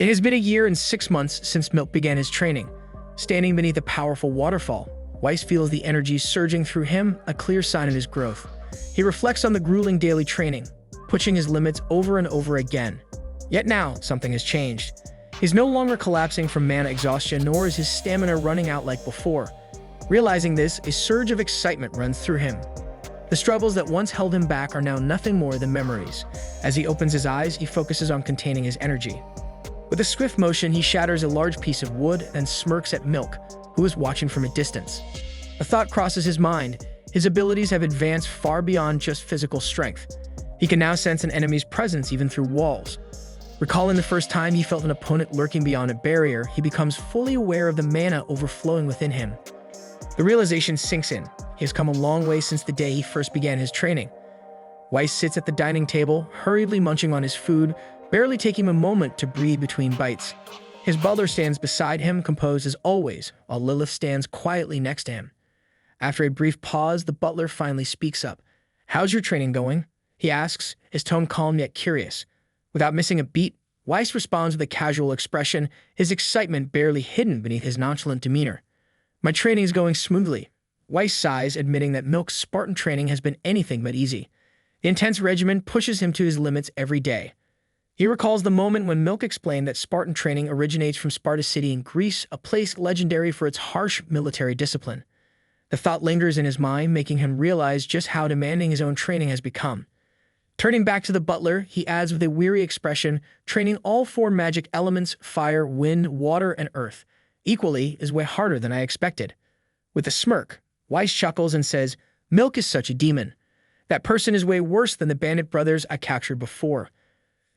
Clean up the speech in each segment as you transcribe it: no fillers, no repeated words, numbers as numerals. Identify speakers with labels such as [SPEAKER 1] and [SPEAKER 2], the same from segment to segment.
[SPEAKER 1] It has been a year and 6 months since Milk began his training. Standing beneath a powerful waterfall, Weiss feels the energy surging through him, a clear sign of his growth. He reflects on the grueling daily training, pushing his limits over and over again. Yet now, something has changed. He's no longer collapsing from mana exhaustion, nor is his stamina running out like before. Realizing this, a surge of excitement runs through him. The struggles that once held him back are now nothing more than memories. As he opens his eyes, he focuses on containing his energy. With a swift motion, he shatters a large piece of wood and smirks at Milk, who is watching from a distance. A thought crosses his mind. His abilities have advanced far beyond just physical strength. He can now sense an enemy's presence even through walls. Recalling the first time he felt an opponent lurking beyond a barrier, he becomes fully aware of the mana overflowing within him. The realization sinks in. He has come a long way since the day he first began his training. Weiss sits at the dining table, hurriedly munching on his food, barely taking a moment to breathe between bites. His butler stands beside him, composed as always, while Lilith stands quietly next to him. After a brief pause, the butler finally speaks up. "How's your training going?" he asks, his tone calm yet curious. Without missing a beat, Weiss responds with a casual expression, his excitement barely hidden beneath his nonchalant demeanor. "My training is going smoothly." Weiss sighs, admitting that Milk's Spartan training has been anything but easy. The intense regimen pushes him to his limits every day. He recalls the moment when Milk explained that Spartan training originates from Sparta City in Greece, a place legendary for its harsh military discipline. The thought lingers in his mind, making him realize just how demanding his own training has become. Turning back to the butler, he adds with a weary expression, "Training all 4 magic elements, fire, wind, water, and earth, equally is way harder than I expected." With a smirk, Weiss chuckles and says, "Milk is such a demon. That person is way worse than the bandit brothers I captured before."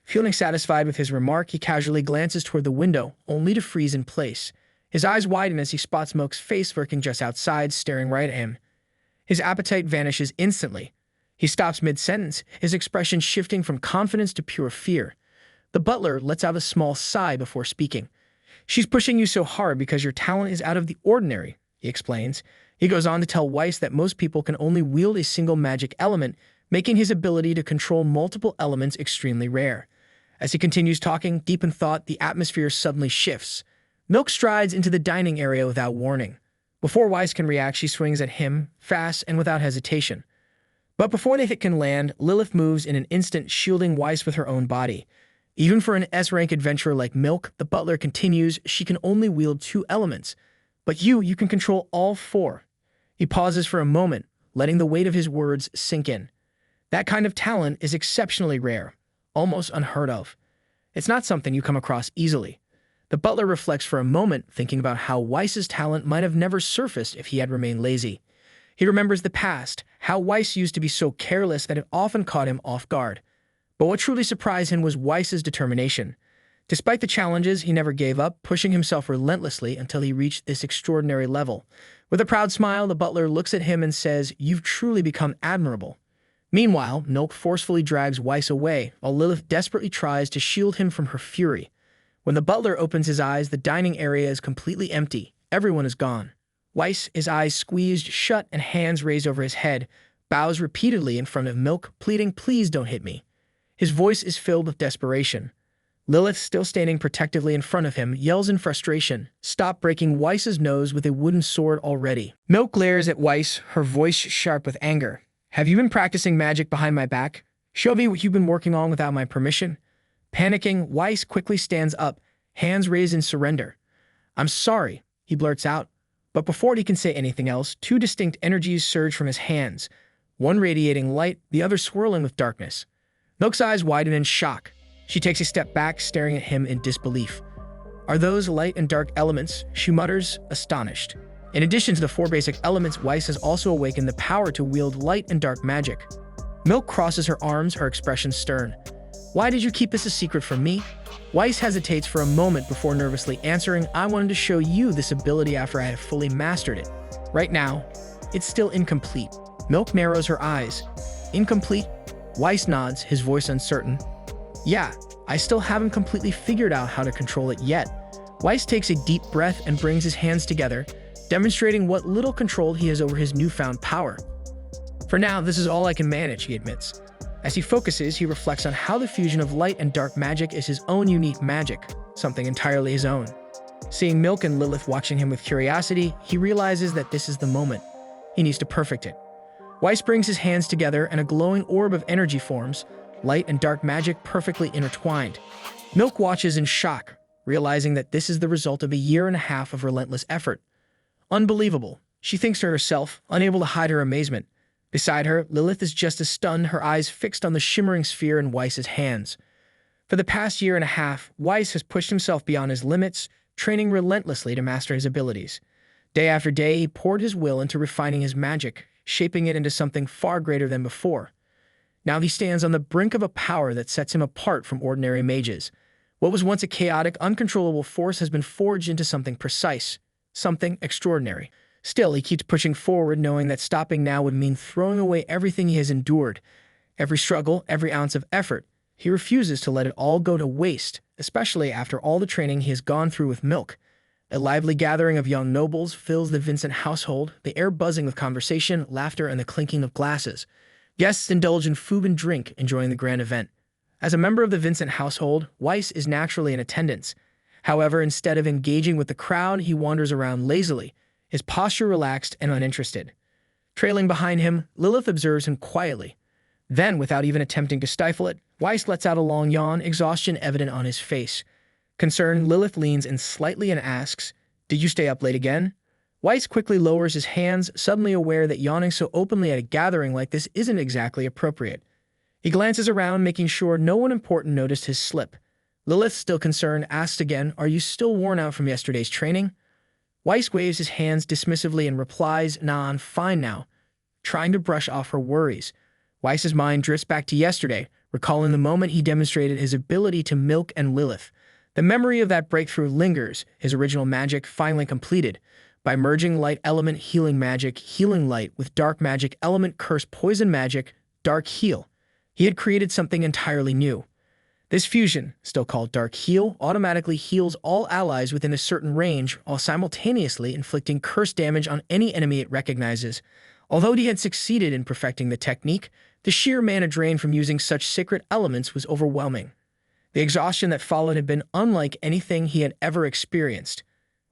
[SPEAKER 1] Feeling satisfied with his remark, he casually glances toward the window, only to freeze in place. His eyes widen as he spots Milk's face lurking just outside, staring right at him. His appetite vanishes instantly. He stops mid-sentence, his expression shifting from confidence to pure fear. The butler lets out a small sigh before speaking. "She's pushing you so hard because your talent is out of the ordinary," he explains. He goes on to tell Weiss that most people can only wield a single magic element, making his ability to control multiple elements extremely rare. As he continues talking, deep in thought, the atmosphere suddenly shifts. Milk strides into the dining area without warning. Before Weiss can react, she swings at him, fast and without hesitation. But before the hit can land, Lilith moves in an instant, shielding Weiss with her own body. Even for an S-rank adventurer like Milk, the butler continues, she can only wield 2 elements. But you can control all 4. He pauses for a moment, letting the weight of his words sink in. That kind of talent is exceptionally rare, almost unheard of. It's not something you come across easily. The butler reflects for a moment, thinking about how Weiss's talent might have never surfaced if he had remained lazy. He remembers the past, how Weiss used to be so careless that it often caught him off guard. But what truly surprised him was Weiss's determination. Despite the challenges, he never gave up, pushing himself relentlessly until he reached this extraordinary level. With a proud smile, the butler looks at him and says, "You've truly become admirable." Meanwhile, Milk forcefully drags Weiss away, while Lilith desperately tries to shield him from her fury. When the butler opens his eyes, the dining area is completely empty. Everyone is gone. Weiss, his eyes squeezed shut and hands raised over his head, bows repeatedly in front of Milk, pleading, "Please don't hit me." His voice is filled with desperation. Lilith, still standing protectively in front of him, yells in frustration, "Stop breaking Weiss's nose with a wooden sword already." Milk glares at Weiss, her voice sharp with anger. "Have you been practicing magic behind my back? Show me what you've been working on without my permission." Panicking, Weiss quickly stands up, hands raised in surrender. "I'm sorry," he blurts out. But before he can say anything else, 2 distinct energies surge from his hands, one radiating light, the other swirling with darkness. Milk's eyes widen in shock. She takes a step back, staring at him in disbelief. "Are those light and dark elements?" she mutters, astonished. In addition to the 4 basic elements, Weiss has also awakened the power to wield light and dark magic. Milk crosses her arms, her expression stern. "Why did you keep this a secret from me?" Weiss hesitates for a moment before nervously answering, "I wanted to show you this ability after I have fully mastered it. Right now, it's still incomplete." Milk narrows her eyes. "Incomplete?" Weiss nods, his voice uncertain. "Yeah, I still haven't completely figured out how to control it yet." Weiss takes a deep breath and brings his hands together, demonstrating what little control he has over his newfound power. "For now, this is all I can manage," he admits. As he focuses, he reflects on how the fusion of light and dark magic is his own unique magic. something entirely his own. Seeing Milk and Lilith watching him with curiosity, he realizes that this is the moment. He needs to perfect it. Weiss brings his hands together and a glowing orb of energy forms, light and dark magic perfectly intertwined. Milk watches in shock, realizing that this is the result of a year and a half of relentless effort. Unbelievable, she thinks to herself, unable to hide her amazement. Beside her, Lilith is just as stunned, her eyes fixed on the shimmering sphere in Weiss's hands. For the past year and a half, Weiss has pushed himself beyond his limits, training relentlessly to master his abilities. Day after day, he poured his will into refining his magic, shaping it into something far greater than before. Now he stands on the brink of a power that sets him apart from ordinary mages. What was once a chaotic, uncontrollable force has been forged into something precise, something extraordinary. Still, he keeps pushing forward, knowing that stopping now would mean throwing away everything he has endured. Every struggle, every ounce of effort. He refuses to let it all go to waste, especially after all the training he has gone through with Milk. A lively gathering of young nobles fills the Vincent household, the air buzzing with conversation, laughter, and the clinking of glasses. Guests indulge in food and drink, enjoying the grand event. As a member of the Vincent household, Weiss is naturally in attendance. However, instead of engaging with the crowd, he wanders around lazily, his posture relaxed and uninterested. Trailing behind him, Lilith observes him quietly. Then, without even attempting to stifle it, Weiss lets out a long yawn, exhaustion evident on his face. Concerned, Lilith leans in slightly and asks, "Did you stay up late again?" Weiss quickly lowers his hands, suddenly aware that yawning so openly at a gathering like this isn't exactly appropriate. He glances around, making sure no one important noticed his slip. Lilith, still concerned, asks again, "Are you still worn out from yesterday's training?" Weiss waves his hands dismissively and replies, "Nah, I'm fine now," trying to brush off her worries. Weiss's mind drifts back to yesterday, recalling the moment he demonstrated his ability to Milk and Lilith. The memory of that breakthrough lingers, his original magic finally completed. By merging light element healing magic, healing light, with dark magic element curse poison magic, dark heal, he had created something entirely new. This fusion, still called Dark Heal, automatically heals all allies within a certain range while simultaneously inflicting curse damage on any enemy it recognizes. Although he had succeeded in perfecting the technique, the sheer mana drain from using such sacred elements was overwhelming. The exhaustion that followed had been unlike anything he had ever experienced.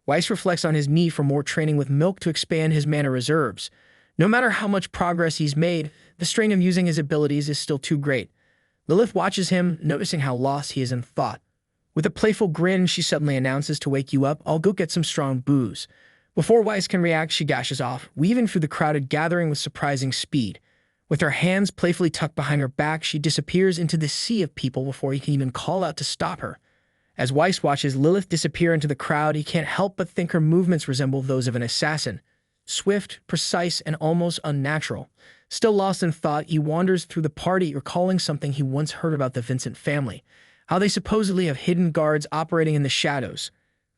[SPEAKER 1] Weiss reflects on his need for more training with Milk to expand his mana reserves. No matter how much progress he's made, the strain of using his abilities is still too great. Lilith watches him, noticing how lost he is in thought. With a playful grin, she suddenly announces, "To wake you up, I'll go get some strong booze." Before Weiss can react, she dashes off, weaving through the crowded gathering with surprising speed. With her hands playfully tucked behind her back, she disappears into the sea of people before he can even call out to stop her. As Weiss watches Lilith disappear into the crowd, he can't help but think her movements resemble those of an assassin. Swift, precise, and almost unnatural. Still lost in thought, he wanders through the party, recalling something he once heard about the Vincent family, how they supposedly have hidden guards operating in the shadows.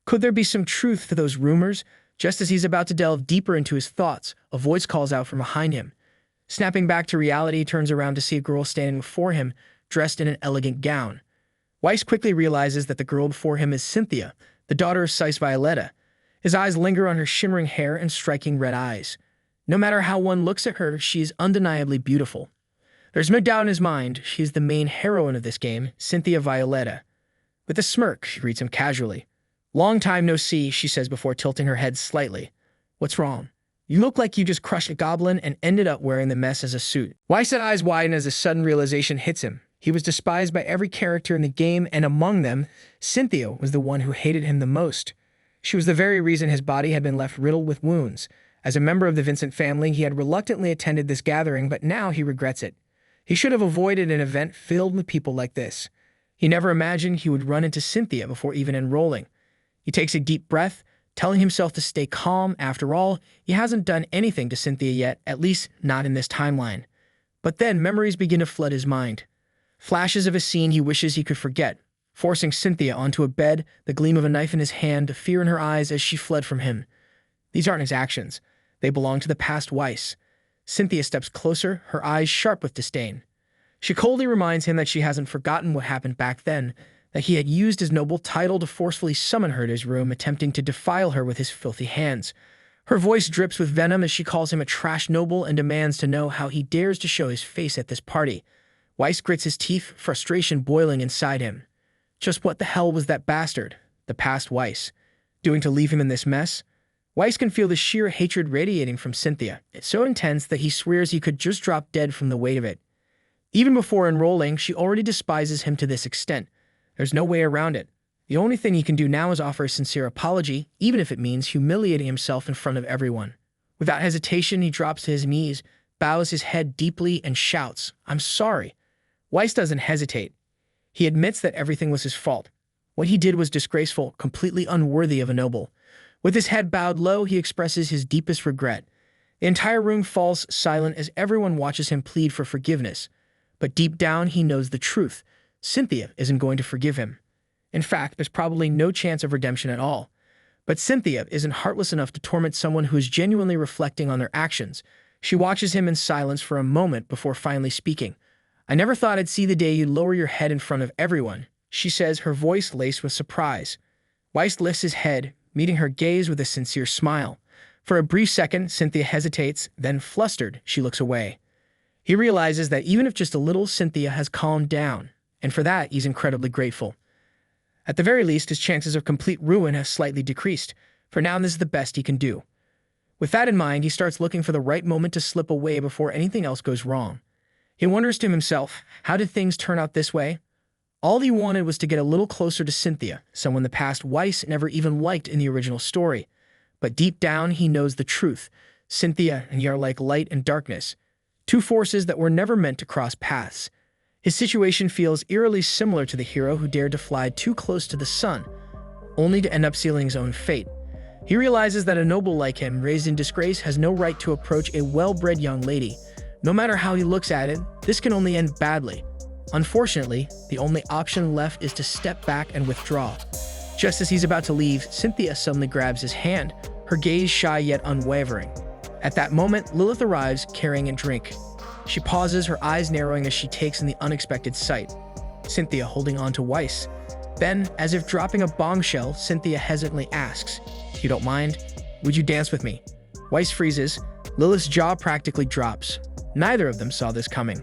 [SPEAKER 1] Could there be some truth to those rumors? Just as he's about to delve deeper into his thoughts, a voice calls out from behind him. Snapping back to reality, he turns around to see a girl standing before him, dressed in an elegant gown. Weiss quickly realizes that the girl before him is Cynthia, the daughter of Sais Violetta. His eyes linger on her shimmering hair and striking red eyes. No matter how one looks at her, she is undeniably beautiful. There's no doubt in his mind she is the main heroine of this game, Cynthia Violetta. With a smirk, she greets him casually. "Long time no see," she says before tilting her head slightly. "What's wrong? You look like you just crushed a goblin and ended up wearing the mess as a suit." Weiss's eyes widen as a sudden realization hits him. He was despised by every character in the game, and among them, Cynthia was the one who hated him the most. She was the very reason his body had been left riddled with wounds. As a member of the Vincent family, he had reluctantly attended this gathering, but now he regrets it. He should have avoided an event filled with people like this. He never imagined he would run into Cynthia before even enrolling. He takes a deep breath, telling himself to stay calm. After all, he hasn't done anything to Cynthia yet, at least not in this timeline. But then memories begin to flood his mind. Flashes of a scene he wishes he could forget, forcing Cynthia onto a bed, the gleam of a knife in his hand, the fear in her eyes as she fled from him. These aren't his actions. They belong to the past Weiss. Cynthia steps closer, her eyes sharp with disdain. She coldly reminds him that she hasn't forgotten what happened back then, that he had used his noble title to forcefully summon her to his room, attempting to defile her with his filthy hands. Her voice drips with venom as she calls him a trash noble and demands to know how he dares to show his face at this party. Weiss grits his teeth, frustration boiling inside him. Just what the hell was that bastard? the past Weiss. Doing to leave him in this mess? Weiss can feel the sheer hatred radiating from Cynthia. It's so intense that he swears he could just drop dead from the weight of it. Even before enrolling, she already despises him to this extent. There's no way around it. The only thing he can do now is offer a sincere apology, even if it means humiliating himself in front of everyone. Without hesitation, he drops to his knees, bows his head deeply, and shouts, "I'm sorry." Weiss doesn't hesitate. He admits that everything was his fault. What he did was disgraceful, completely unworthy of a noble. With his head bowed low, he expresses his deepest regret. The entire room falls silent as everyone watches him plead for forgiveness. But deep down, he knows the truth. Cynthia isn't going to forgive him. In fact, there's probably no chance of redemption at all. But Cynthia isn't heartless enough to torment someone who is genuinely reflecting on their actions. She watches him in silence for a moment before finally speaking. "I never thought I'd see the day you'd lower your head in front of everyone," she says, her voice laced with surprise. Weiss lifts his head, meeting her gaze with a sincere smile. For a brief second, Cynthia hesitates, then flustered, she looks away. He realizes that even if just a little, Cynthia has calmed down, and for that, he's incredibly grateful. At the very least, his chances of complete ruin have slightly decreased. For now, this is the best he can do. With that in mind, he starts looking for the right moment to slip away before anything else goes wrong. He wonders to himself, how did things turn out this way? All he wanted was to get a little closer to Cynthia, someone the past Weiss never even liked in the original story. But deep down, he knows the truth. Cynthia and he are like light and darkness, two forces that were never meant to cross paths. His situation feels eerily similar to the hero who dared to fly too close to the sun, only to end up sealing his own fate. He realizes that a noble like him, raised in disgrace, has no right to approach a well-bred young lady. No matter how he looks at it, this can only end badly. Unfortunately, the only option left is to step back and withdraw. Just as he's about to leave, Cynthia suddenly grabs his hand, her gaze shy yet unwavering. At that moment, Lilith arrives, carrying a drink. She pauses, her eyes narrowing as she takes in the unexpected sight. Cynthia holding on to Weiss. Then, as if dropping a bombshell, Cynthia hesitantly asks, "If you don't mind, would you dance with me?" Weiss freezes. Lilith's jaw practically drops. Neither of them saw this coming.